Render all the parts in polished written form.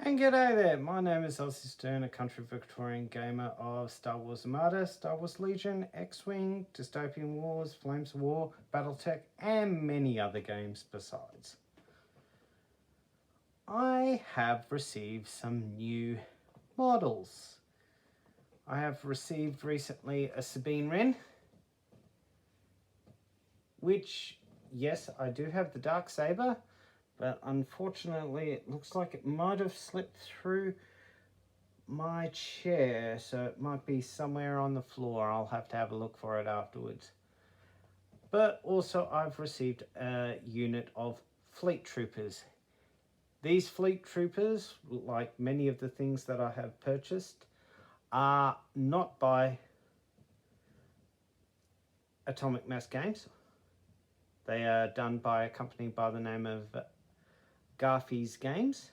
And g'day there, my name is Ozzy Stern, a country Victorian gamer of Star Wars Armada, Star Wars Legion, X-Wing, Dystopian Wars, Flames of War, Battletech, and many other games besides. I have received some new models. I have received recently a Sabine Wren, which, yes, I do have the Darksaber, but unfortunately it looks like it might have slipped through my chair, so it might be somewhere on the floor. I'll have to have a look for it afterwards. But also I've received a unit of fleet troopers. These fleet troopers, like many of the things that I have purchased, are not by Atomic Mass Games. They are done by a company by the name of Garfies Games.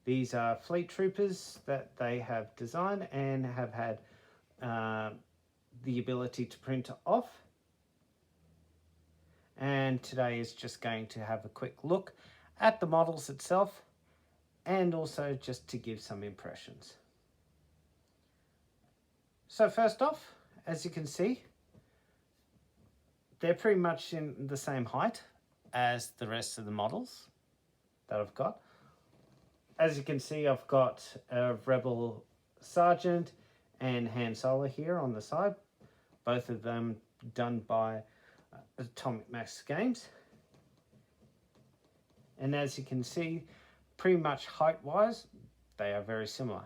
These are fleet troopers that they have designed and have had the ability to print off. And today is just going to have a quick look at the models itself and also just to give some impressions. So first off, as you can see, they're pretty much in the same height as the rest of the models that I've got. As you can see, I've got a Rebel Sergeant and Han Solo here on the side, both of them done by Atomic Mass Games. And as you can see, pretty much height-wise, they are very similar.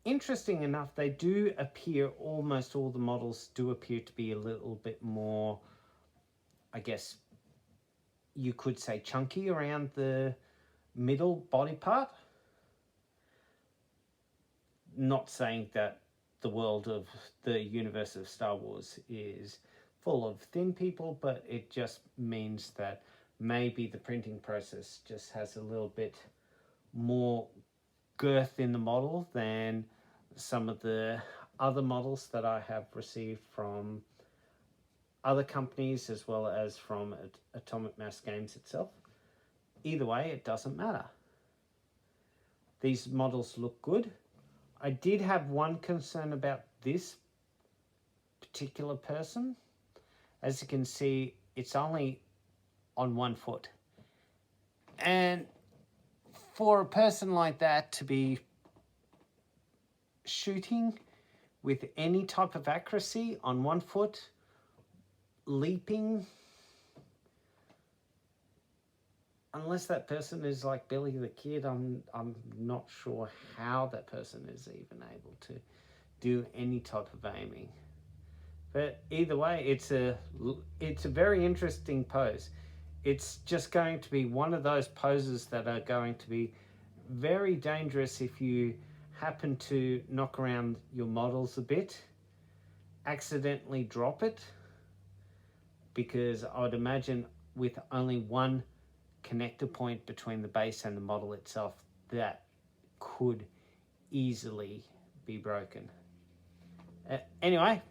Interesting enough, they do appear, almost all the models do appear to be a little bit more, I guess you could say, chunky around the middle body part. Not saying that the world of the universe of Star Wars is full of thin people, but it just means that maybe the printing process just has a little bit more girth in the model than some of the other models that I have received from other companies as well as from Atomic Mass Games itself. Either way, it doesn't matter. These models look good. I did have one concern about this particular person. As you can see, it's only on 1 foot. And for a person like that to be shooting with any type of accuracy on 1 foot, leaping, unless that person is like Billy the Kid, I'm not sure how that person is even able to do any type of aiming. But either way, it's a very interesting pose. It's just going to be one of those poses that are going to be very dangerous if you happen to knock around your models a bit, accidentally drop it, because I would imagine with only one connector point between the base and the model itself, that could easily be broken. Anyway,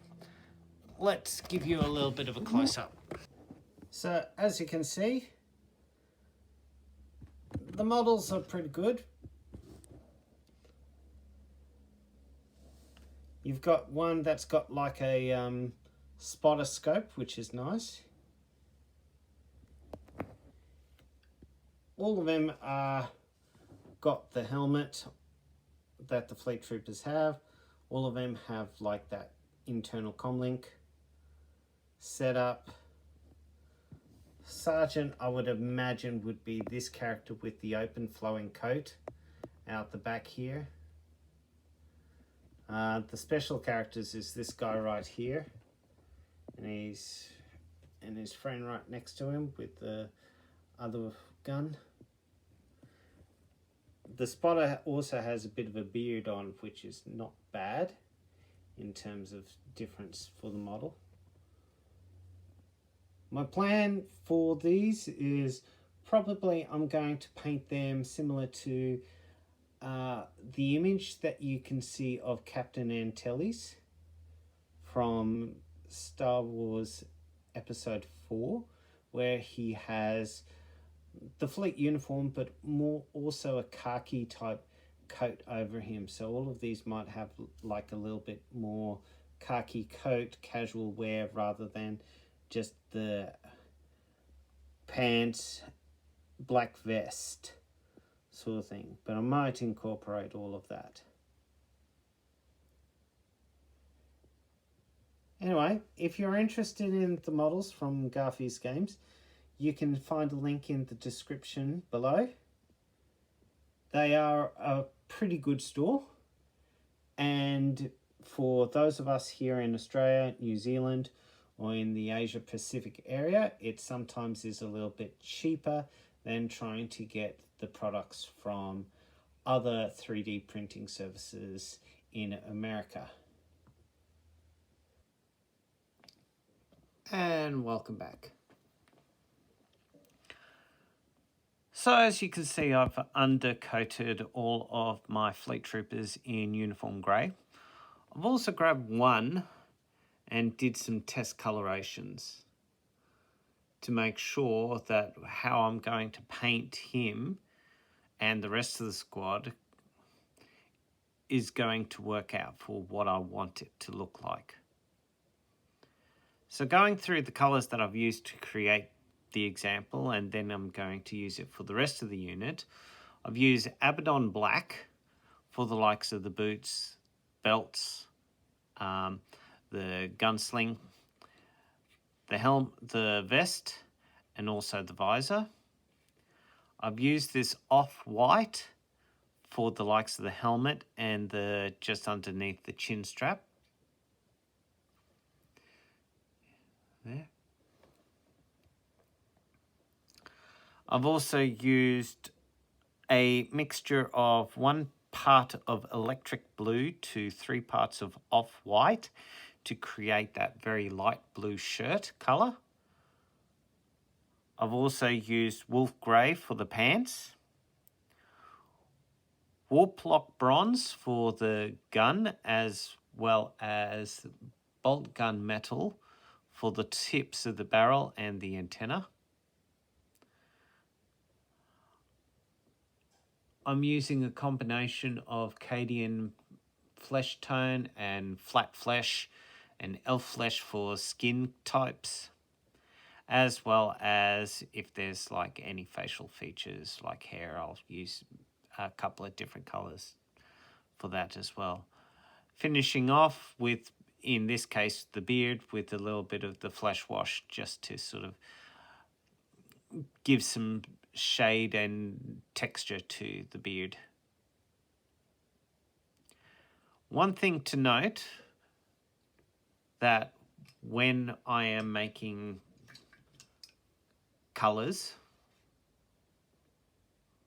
let's give you a little bit of a close-up. So as you can see, the models are pretty good. You've got one that's got like a spotter scope, which is nice. All of them are got the helmet that the fleet troopers have. All of them have like that internal comlink setup. Sergeant, I would imagine, would be this character with the open flowing coat out the back here. The special characters is this guy right here, and his friend right next to him with the other gun. The spotter also has a bit of a beard on, which is not bad in terms of difference for the model. My plan for these is probably I'm going to paint them similar to the image that you can see of Captain Antilles from Star Wars Episode 4, where he has the fleet uniform, but more also a khaki type coat over him. So all of these might have like a little bit more khaki coat, casual wear, rather than just the pants, black vest sort of thing. But I might incorporate all of that. Anyway, if you're interested in the models from Garfies Games, you can find a link in the description below. They are a pretty good store, and for those of us here in Australia, New Zealand, or in the Asia Pacific area, it sometimes is a little bit cheaper than trying to get the products from other 3D printing services in America. And welcome back. So as you can see, I've undercoated all of my fleet troopers in uniform grey. I've also grabbed one and did some test colorations to make sure that how I'm going to paint him and the rest of the squad is going to work out for what I want it to look like. So going through the colours that I've used to create the example, and then I'm going to use it for the rest of the unit. I've used Abaddon Black for the likes of the boots, belts, the gunsling, the helm, the vest, and also the visor. I've used this off-white for the likes of the helmet and the just underneath the chin strap. There. I've also used a mixture of 1 part of electric blue to 3 parts of off-white to create that very light blue shirt colour. I've also used wolf grey for the pants, warplock bronze for the gun, as well as bolt gun metal for the tips of the barrel and the antenna. I'm using a combination of Cadian flesh tone and flat flesh and elf flesh for skin types, as well as if there's like any facial features like hair, I'll use a couple of different colors for that as well. Finishing off with, in this case, the beard with a little bit of the flesh wash just to sort of give some shade and texture to the beard. One thing to note, that when I am making colors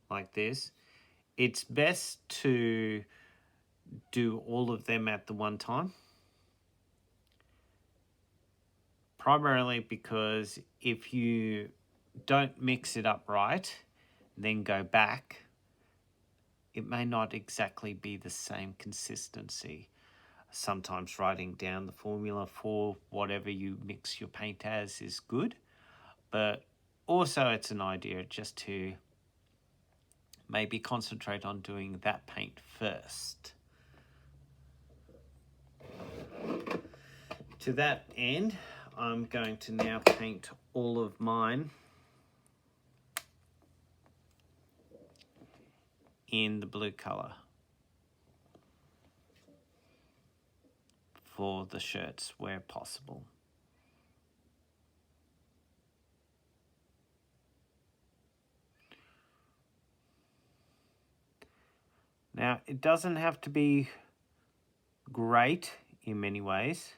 like this, it's best to do all of them at the one time. Primarily because if you don't mix it up right, then go back, it may not exactly be the same consistency. Sometimes writing down the formula for whatever you mix your paint as is good, but also it's an idea just to maybe concentrate on doing that paint first. To that end, I'm going to now paint all of mine in the blue color for the shirts where possible. Now, it doesn't have to be great in many ways,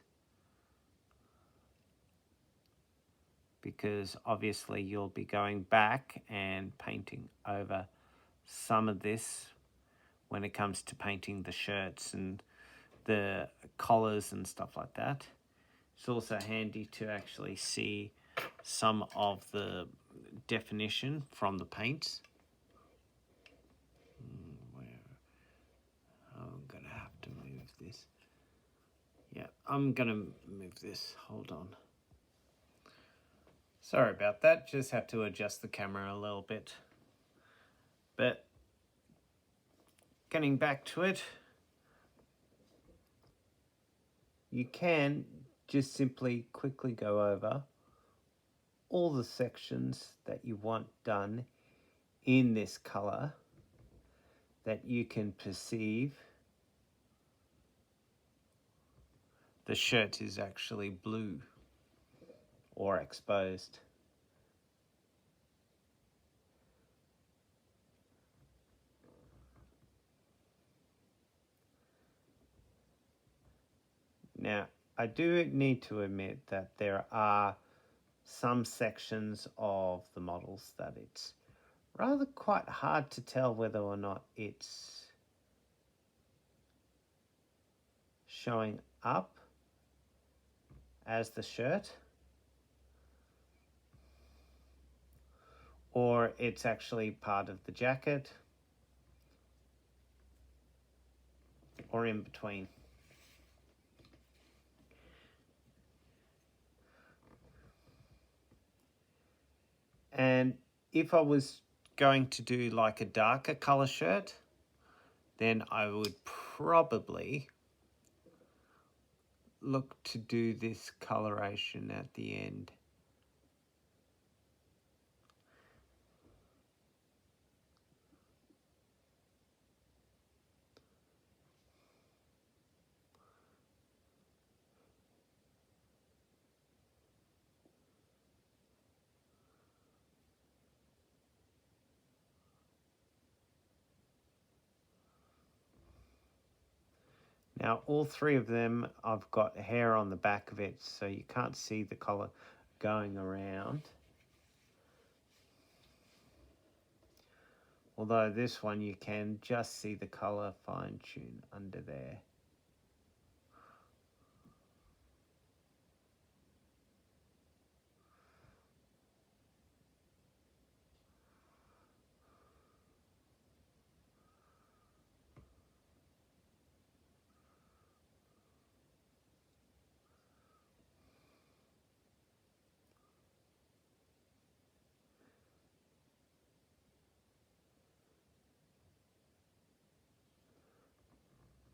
because obviously you'll be going back and painting over some of this when it comes to painting the shirts and the collars and stuff like that. It's also handy to actually see some of the definition from the paints. I'm gonna have to move this. Yeah, I'm gonna move this. Hold on. Sorry about that, just have to adjust the camera a little bit. But getting back to it, you can just simply quickly go over all the sections that you want done in this color that you can perceive the shirt is actually blue or exposed. Now, I do need to admit that there are some sections of the models that it's rather quite hard to tell whether or not it's showing up as the shirt or it's actually part of the jacket or in between. And if I was going to do like a darker color shirt, then I would probably look to do this coloration at the end. Now all three of them, I've got hair on the back of it, so you can't see the color going around. Although this one you can just see the color fine tune under there.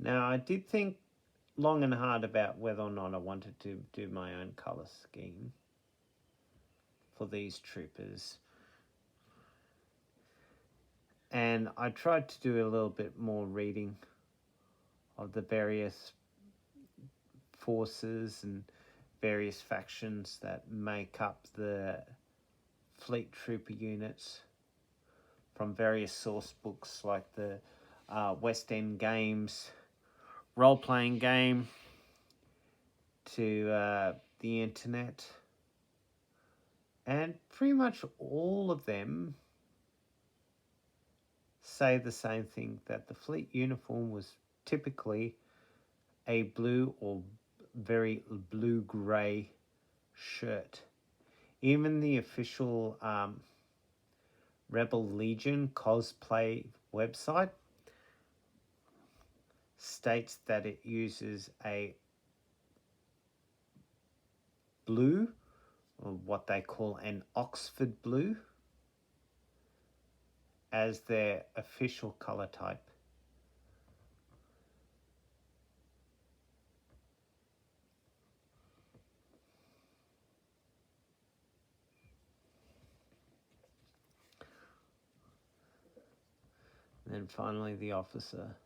Now I did think long and hard about whether or not I wanted to do my own color scheme for these troopers. And I tried to do a little bit more reading of the various forces and various factions that make up the fleet trooper units from various source books like the West End Games role-playing game to the internet, and pretty much all of them say the same thing, that the fleet uniform was typically a blue or very blue-grey shirt. Even the official Rebel Legion cosplay website states that it uses a blue, or what they call an Oxford blue, as their official color type. And then finally the officer.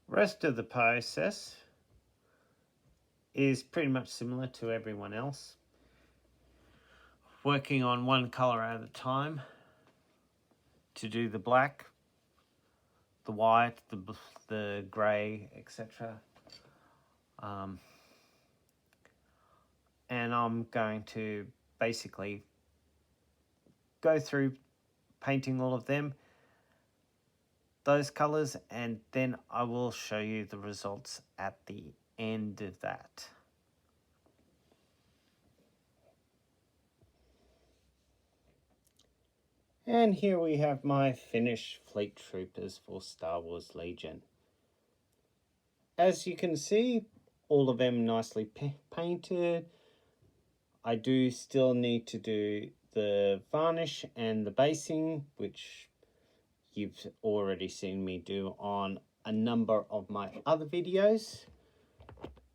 Rest of the process is pretty much similar to everyone else. Working on one color at a time to do the black, the white, the grey, etc. And I'm going to basically go through painting all of them, those colors, and then I will show you the results at the end of that. And here we have my finished fleet troopers for Star Wars Legion. As you can see, all of them nicely painted. I do still need to do the varnish and the basing, which you've already seen me do on a number of my other videos.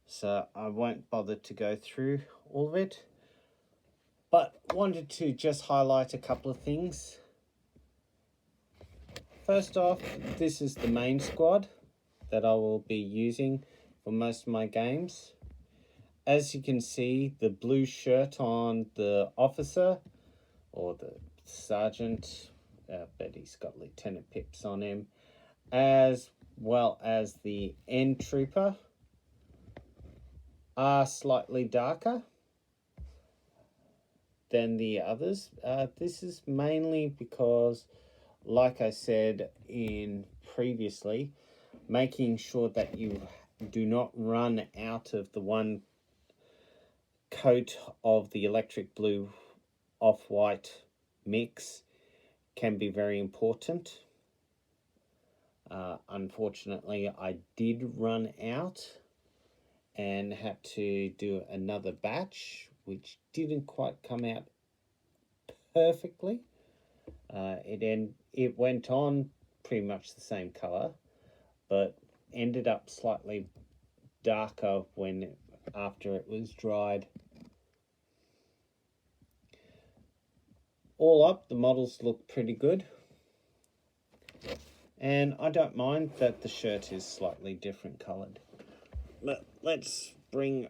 So I won't bother to go through all of it. But wanted to just highlight a couple of things. First off, this is the main squad that I will be using for most of my games. As you can see, the blue shirt on the officer or the sergeant, but he's got Lieutenant Pips on him, as well as the end trooper, are slightly darker than the others. This is mainly because, like I said in previously, making sure that you do not run out of the one coat of the electric blue off-white mix can be very important. Unfortunately, I did run out and had to do another batch, which didn't quite come out perfectly. It went on pretty much the same color, but ended up slightly darker after it was dried. All up, the models look pretty good. And I don't mind that the shirt is slightly different colored. But let's bring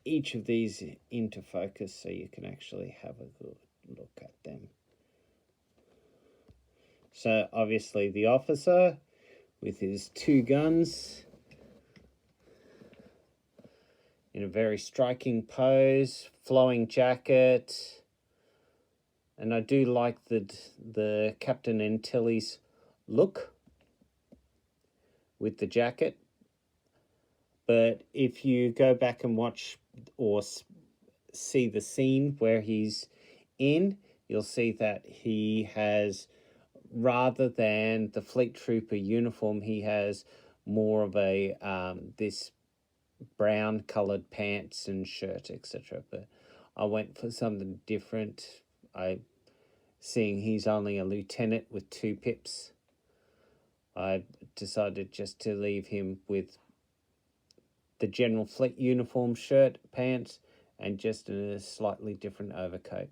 each of these into focus so you can actually have a good look at them. So obviously the officer with his two guns in a very striking pose, flowing jacket. And I do like the Captain Antilles look with the jacket. But if you go back and watch or see the scene where he's in, you'll see that he has, rather than the fleet trooper uniform, he has more of a this brown colored pants and shirt, etc. But I went for something different. Seeing he's only a lieutenant with 2 pips, I decided just to leave him with the general fleet uniform shirt, pants, and just a slightly different overcoat.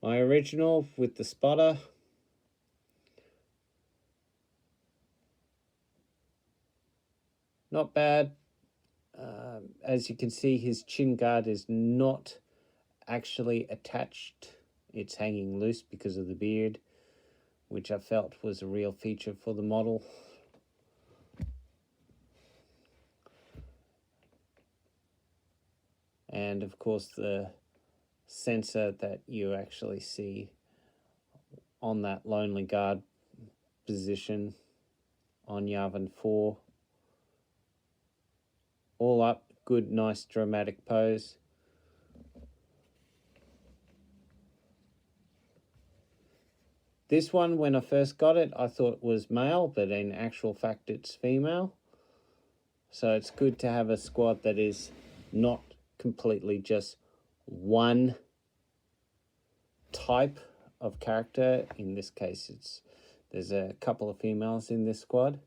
My original with the spotter. Not bad. As you can see, his chin guard is not actually attached. It's hanging loose because of the beard, which I felt was a real feature for the model. And of course the sensor that you actually see on that lonely guard position on Yavin 4. All up, good, nice, dramatic pose. This one, when I first got it, I thought it was male, but in actual fact it's female. So it's good to have a squad that is not completely just one type of character. In this case, there's a couple of females in this squad.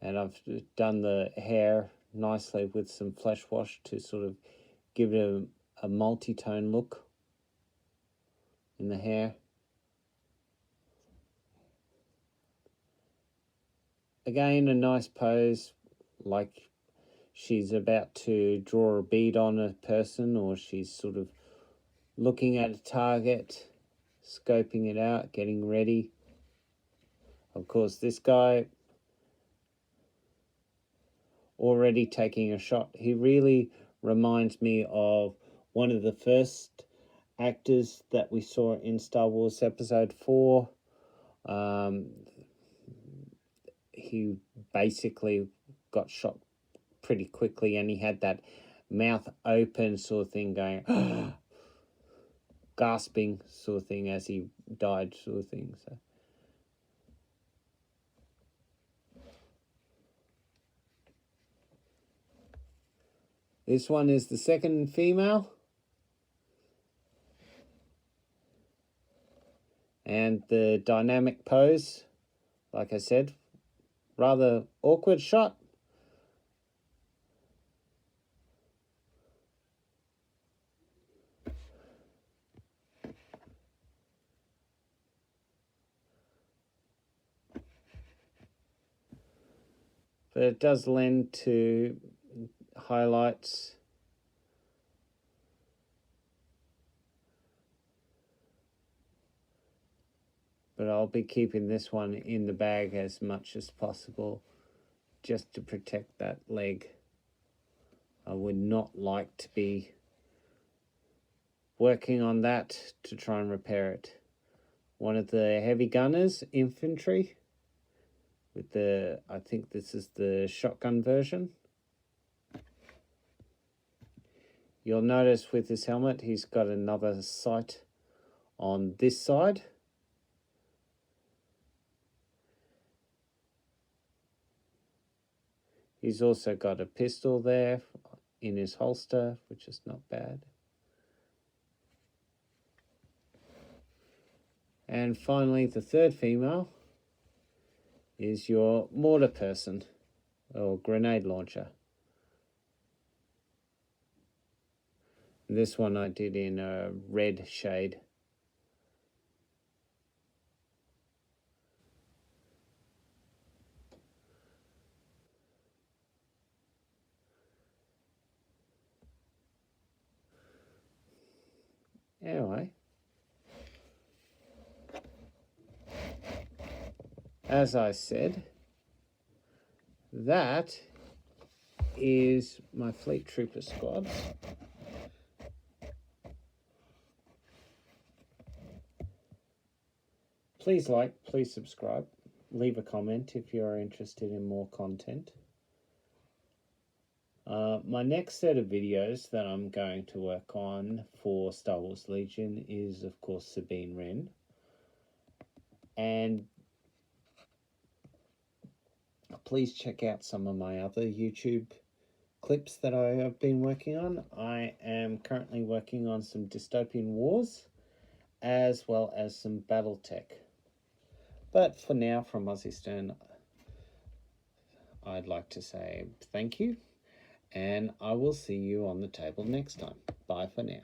And I've done the hair nicely with some flesh wash to sort of give it a multi-tone look in the hair. Again, a nice pose, like she's about to draw a bead on a person, or she's sort of looking at a target, scoping it out, getting ready. Of course, this guy already taking a shot. He really reminds me of one of the first actors that we saw in Star Wars Episode 4. He basically got shot pretty quickly, and he had that mouth open sort of thing going, gasping sort of thing as he died sort of thing. So this one is the second female. And the dynamic pose, like I said, rather awkward shot. But it does lend to highlights. But I'll be keeping this one in the bag as much as possible just to protect that leg. I would not like to be working on that to try and repair it. One of the heavy gunners, infantry, with the, I think this is the shotgun version. You'll notice with his helmet, he's got another sight on this side. He's also got a pistol there in his holster, which is not bad. And finally, the third female is your mortar person, or grenade launcher. This one I did in a red shade. Anyway, as I said, that is my Fleet Trooper squad. Please like, please subscribe, leave a comment if you're interested in more content. My next set of videos that I'm going to work on for Star Wars Legion is, of course, Sabine Wren. And please check out some of my other YouTube clips that I have been working on. I am currently working on some dystopian wars, as well as some Battletech. But for now, from Aussie Stern, I'd like to say thank you. And I will see you on the table next time. Bye for now.